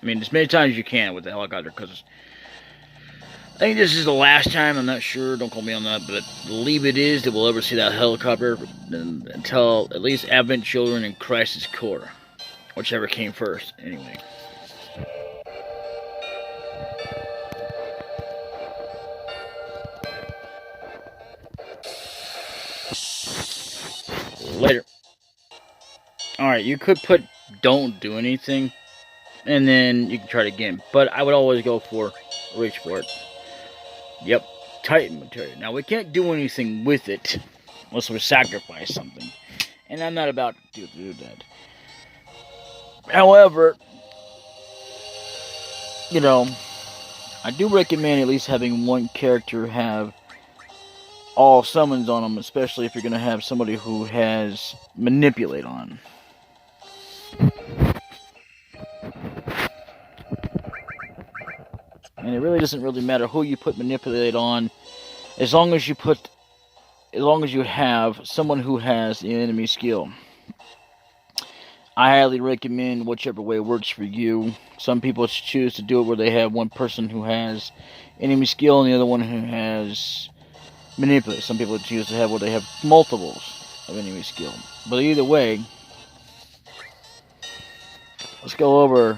mean, as many times as you can with the helicopter, because I think this is the last time, I'm not sure, don't quote me on that, but I believe it is that we'll ever see that helicopter until at least Advent Children and Crisis Core. Whichever came first, anyway. Later. Alright, you could put don't do anything, and then you can try it again. But I would always go for reach for it. Yep, Titan material. Now, we can't do anything with it unless we sacrifice something. And I'm not about to do that. However, you know, I do recommend at least having one character have all summons on them, especially if you're going to have somebody who has manipulate on. And it really doesn't really matter who you put manipulate on, as long as you have someone who has the enemy skill. I highly recommend whichever way works for you. Some people choose to do it where they have one person who has enemy skill and the other one who has manipulate. Some people choose to have where they have multiples of enemy skill. But either way, let's go over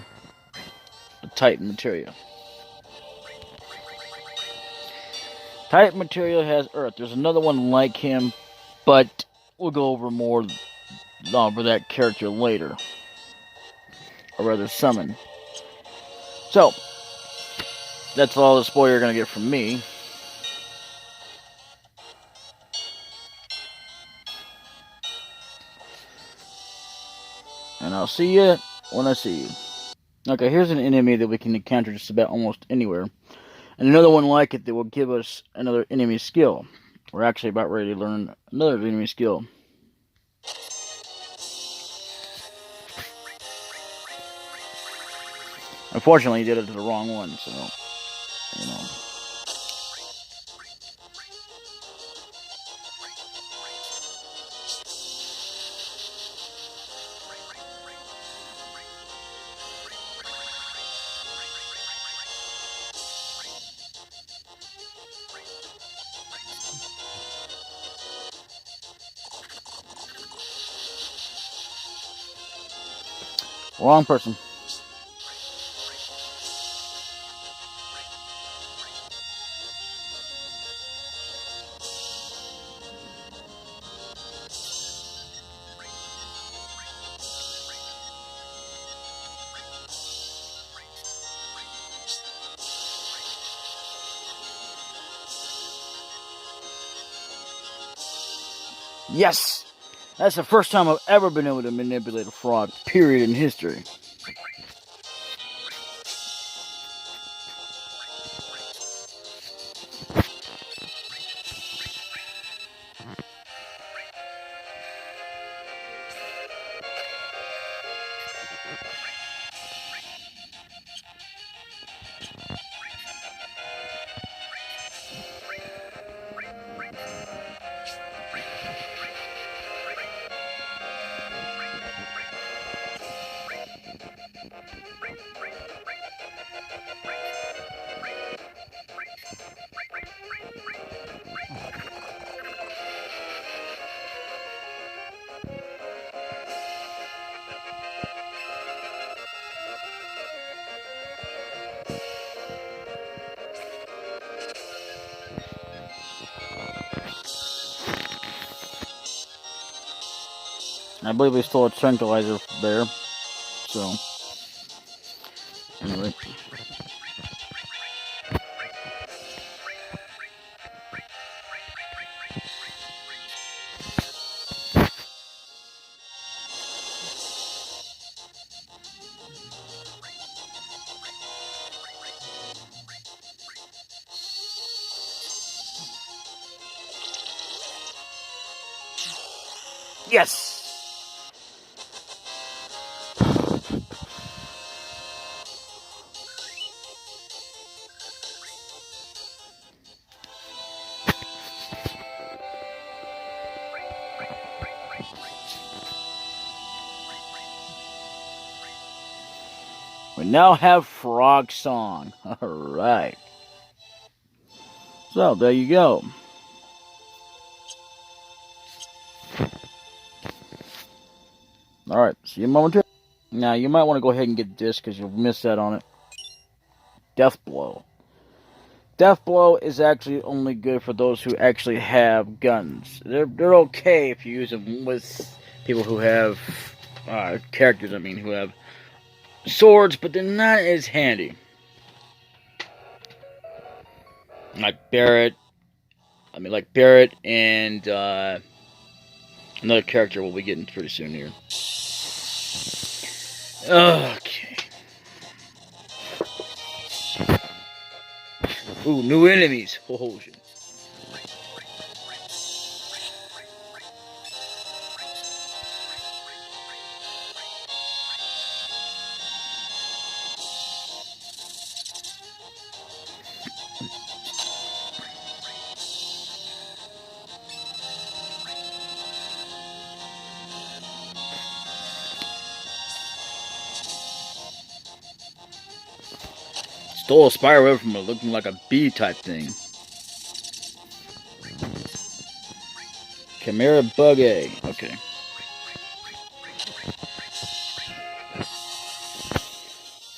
the Titan material. Titan material has Earth. There's another one like him, but we'll go over more over that character later. Or rather, summon. So, that's all the spoiler you're going to get from me. And I'll see you when I see you. Okay, here's an enemy that we can encounter just about almost anywhere. And another one like it that will give us another enemy skill. We're actually about ready to learn another enemy skill. Unfortunately, he did it to the wrong one, so, you know. Wrong person. Yes! That's the first time I've ever been able to manipulate a frog, period, in history. I believe we stole a tranquilizer there. So, anyway. Yes! We now have Frog Song. Alright. So, there you go. Alright, see you momentarily. Now, you might want to go ahead and get this because you'll miss that on it. Death Blow. Death Blow is actually only good for those who actually have guns. They're okay if you use them with people who have characters, who have swords, but they're not as handy. Like Barrett and another character we'll be getting pretty soon here. Okay. Ooh, new enemies. Oh shit. Stole a spider web from it, looking like a bee type thing. Chimera Bug Egg. Okay.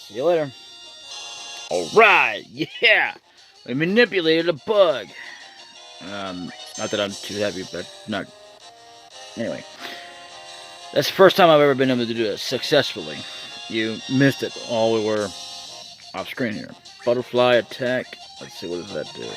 See you later. Alright, yeah! We manipulated a bug. Not that I'm too happy, but not. Anyway. That's the first time I've ever been able to do it successfully. You missed it while we were off screen here. Butterfly attack. Let's see, what does that do?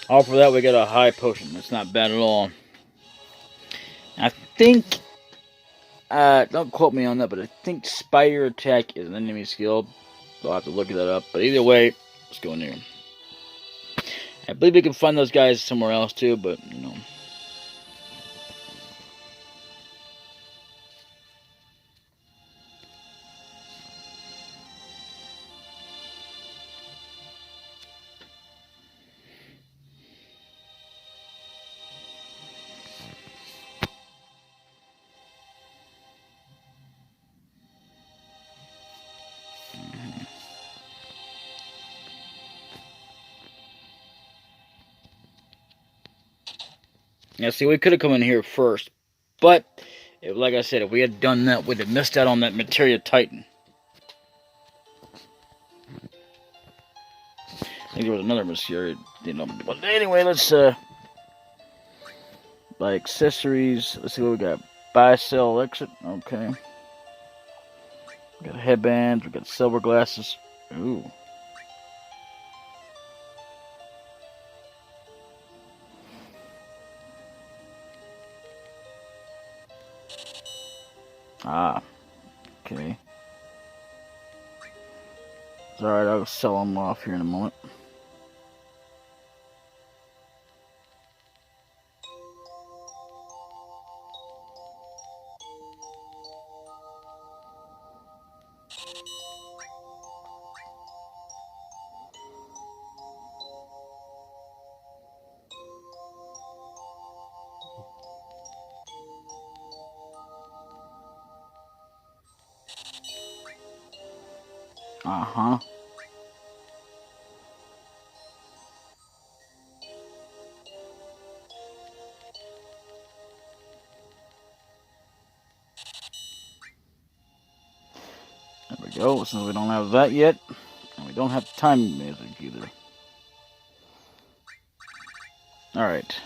All for that, we got a high potion. That's not bad at all. I think, don't quote me on that, but I think Spider Attack is an enemy skill. I'll have to look that up. But either way, let's go in there. I believe we can find those guys somewhere else too, but, you know. Yeah, see, we could have come in here first, but, like I said, if we had done that, we'd have missed out on that Materia Titan. I think there was another Materia, you know. But anyway, let's, buy accessories. Let's see what we got. Buy, sell, exit. Okay. We got headbands. We got silver glasses. Ooh. Ah. Okay. It's alright, I'll sell them off here in a moment. Uh-huh. There we go. Since we don't have that yet, and we don't have time music either. Alright.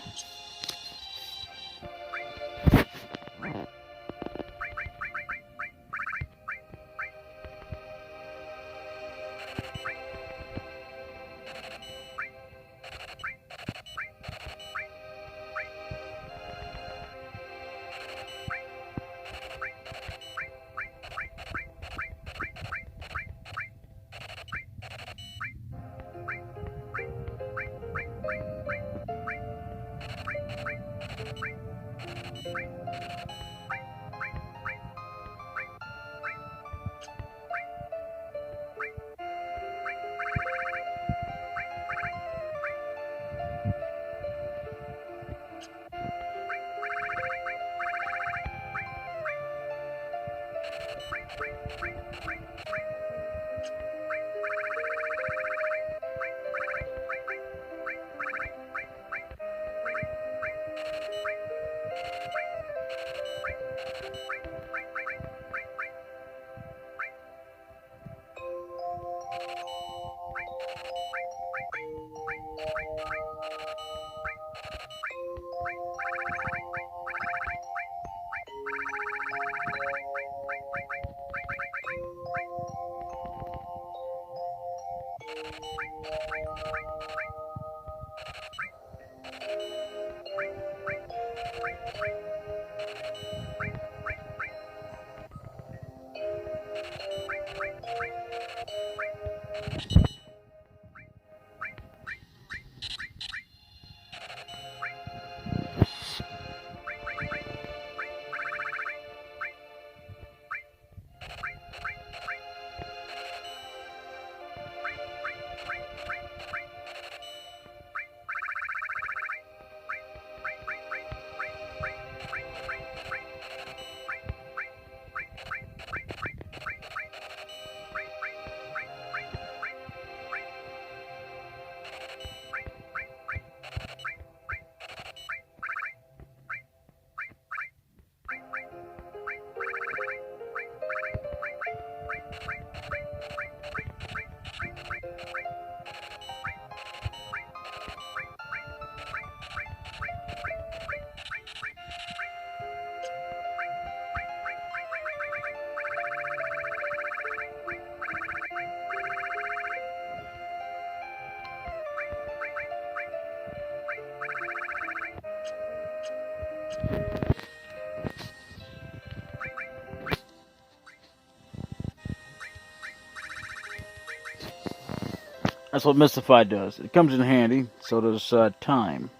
That's what Mystify does. It comes in handy. So does time.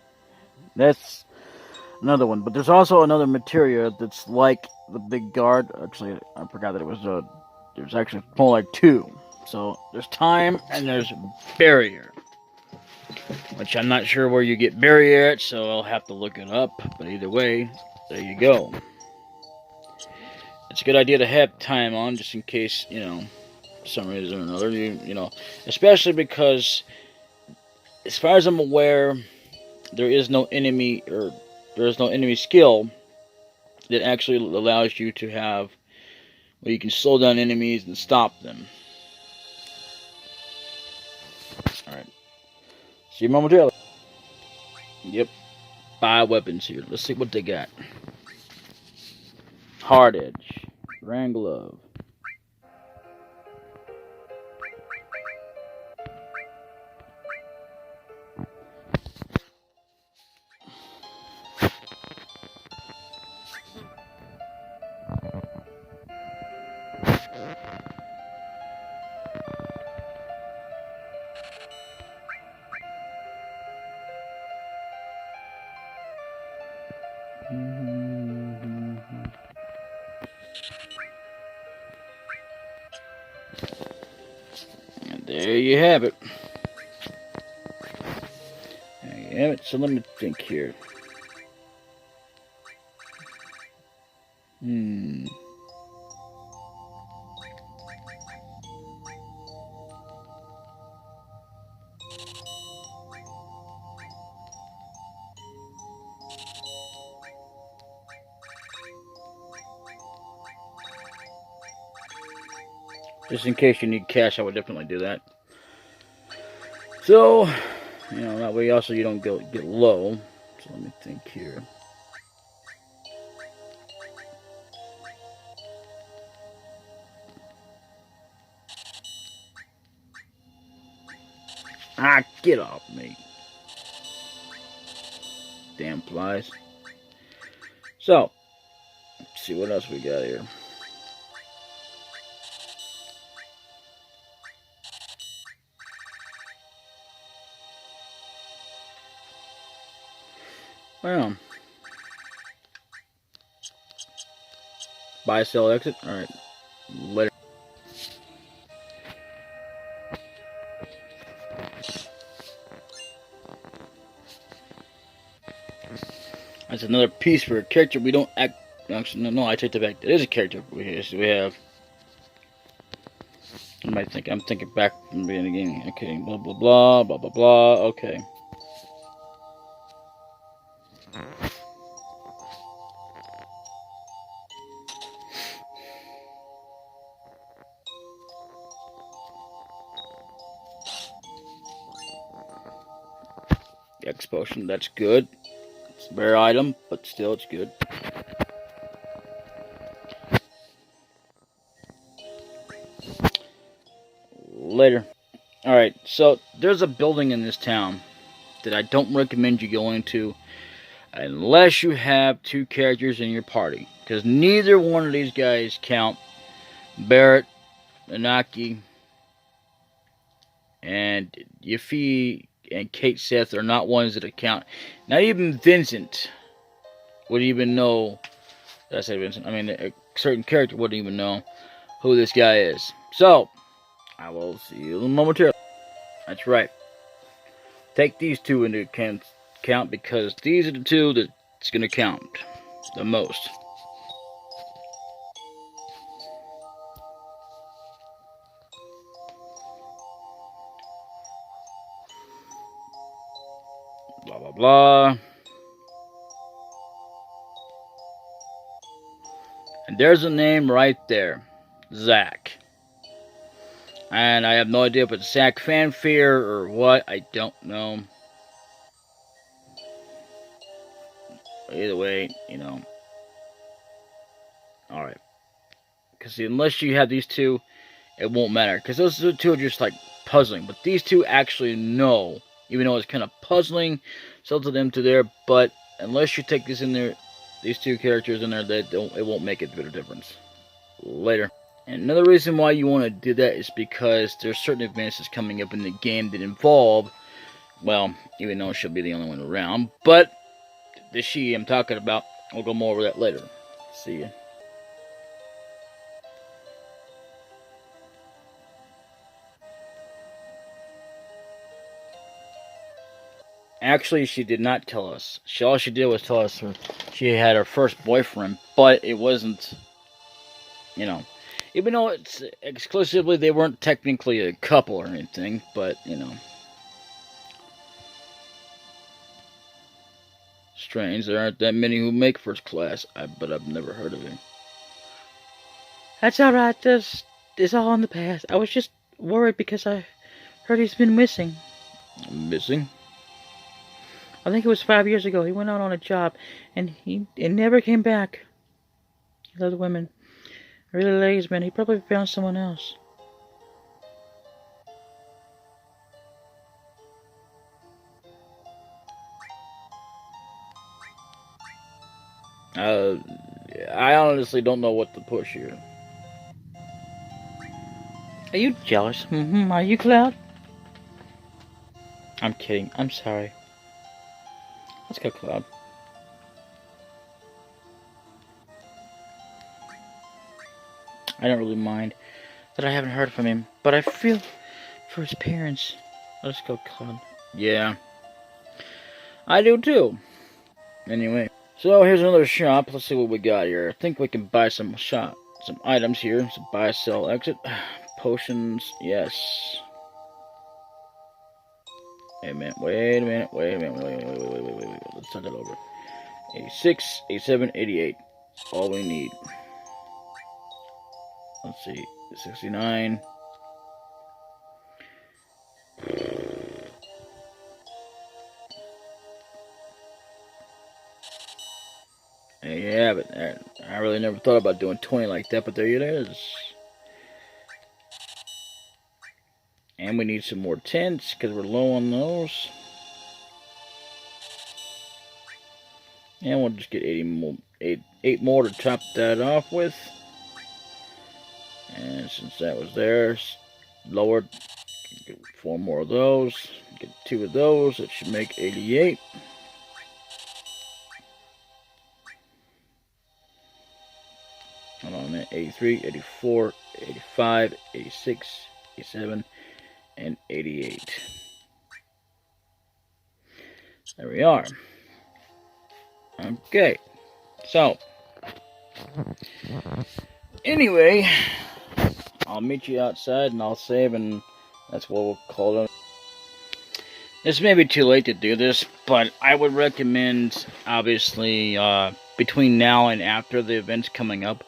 That's another one. But there's also another materia that's like the big guard. Actually, I forgot that it was there's actually more like two. So there's time and there's barrier, which I'm not sure where you get barrier at, so I'll have to look it up. But either way, there you go. It's a good idea to have time on, just in case, you know, for some reason or another, you know, especially because, as far as I'm aware, there is no enemy skill that actually allows you to have where you can slow down enemies and stop them. Alright. See you momentarily. Yep. 5 weapons here. Let's see what they got. Hard Edge. Grand Glove. And there you have it. There you have it. So let me think here. Just in case you need cash, I would definitely do that. So, you know, that way also you don't get low. So let me think here. Ah, get off me. Damn flies. So, let's see what else we got here. Well, buy, sell, exit. All right, later. That's another piece for a character we don't act. Actually, no, I take that back. It is a character we have. I'm thinking back from the beginning. Okay, blah blah blah blah blah blah. Okay. X potion, that's good. It's a rare item, but still it's good. Later. Alright, so there's a building in this town that I don't recommend you going to unless you have 2 characters in your party. Because neither one of these guys count. Barrett, Anaki, and Yuffie and Kate Seth are not ones that account. Not even Vincent would even know. Did I say Vincent? I mean, a certain character wouldn't even know who this guy is. So, I will see you momentarily. That's right. Take these 2 into account because these are the 2 that's going to count the most. Blah, blah, blah. And there's a name right there. Zach. And I have no idea if it's Zach Fanfare or what. I don't know. Either way, you know. Alright. Because unless you have these 2, it won't matter. Because those 2 are just like puzzling. But these 2 actually know. Even though it's kind of puzzling, so to them to there, but unless you take this in there, these 2 characters in there, it won't make a bit of difference. Later. And another reason why you want to do that is because there's certain advances coming up in the game that involve, well, even though she'll be the only one around, but the she I'm talking about, we'll go more over that later. See ya. Actually, she did not tell us. All she did was tell us she had her first boyfriend, but it wasn't, you know, even though it's exclusively, they weren't technically a couple or anything, but, you know. Strange, there aren't that many who make first class, but I've never heard of it. That's alright, this is all in the past. I was just worried because I heard he's been missing. Missing? I think it was 5 years ago. He went out on a job, and he never came back. He loved women. Really lazy man. He probably found someone else. I honestly don't know what to push here. Are you jealous? Are you, Cloud? I'm kidding. I'm sorry. Let's go, Cloud. I don't really mind that I haven't heard from him, but I feel for his parents. Let's go, Cloud. Yeah. I do too. Anyway. So here's another shop. Let's see what we got here. I think we can buy some items here. So buy, sell, exit. Potions, yes. Wait a minute. Let's start that over. 86, 87, 88. All we need. Let's see. 69. Yeah, but I really never thought about doing 20 like that, but there it is. And we need some more tents, because we're low on those. And we'll just get 8 more to top that off with. And since that was there, lowered, get 4 more of those. Get 2 of those, that should make 88. Hold on a minute, 83, 84, 85, 86, 87, and 88. There we are. Okay, so anyway, I'll meet you outside and I'll save, and that's what we'll call it. This may be too late to do this, but I would recommend, obviously, between now and after the events coming up,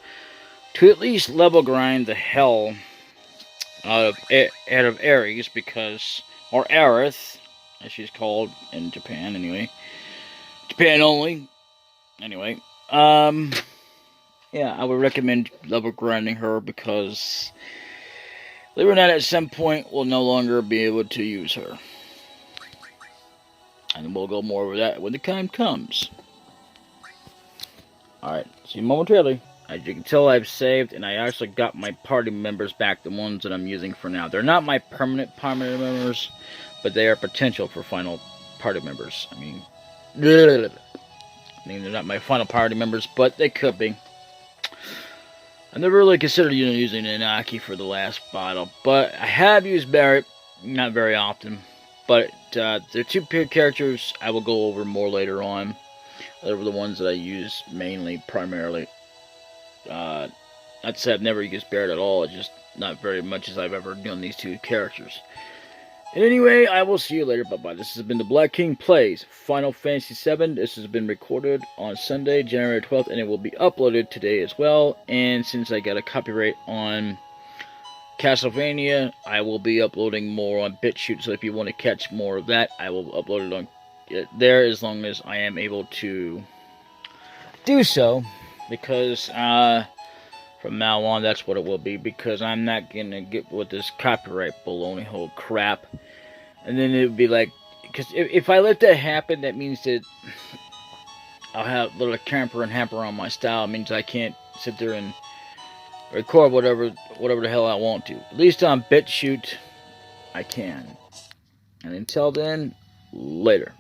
to at least level grind the hell out of Ares, because, or Aerith, as she's called in Japan, anyway. Japan only. Anyway, yeah, I would recommend level grinding her, because, believe it or not, at some point, we'll no longer be able to use her. And we'll go more over that when the time comes. Alright, see you momentarily. As you can tell, I've saved, and I actually got my party members back, the ones that I'm using for now. They're not my permanent party members, but they are potential for final party members. I mean, they're not my final party members, but they could be. I never really considered using Inaki for the last bottle, but I have used Barret, not very often. But the 2 characters I will go over more later on. They were the ones that I use mainly, primarily. I'd say I've never used Barret at all, just not very much as I've ever done these 2 characters. Anyway, I will see you later. Bye-bye. This has been DaBLackKing Plays Final Fantasy VII. This has been recorded on Sunday, January 12th, and it will be uploaded today as well. And since I got a copyright on Castlevania, I will be uploading more on BitChute, so if you want to catch more of that, I will upload it on there as long as I am able to do so, because from now on that's what it will be, because I'm not gonna get with this copyright baloney whole crap, and then it would be like, because if I let that happen, that means that I'll have a little camper and hamper on my style. It means I can't sit there and record whatever the hell I want to. At least on BitChute, I can. And until then, later.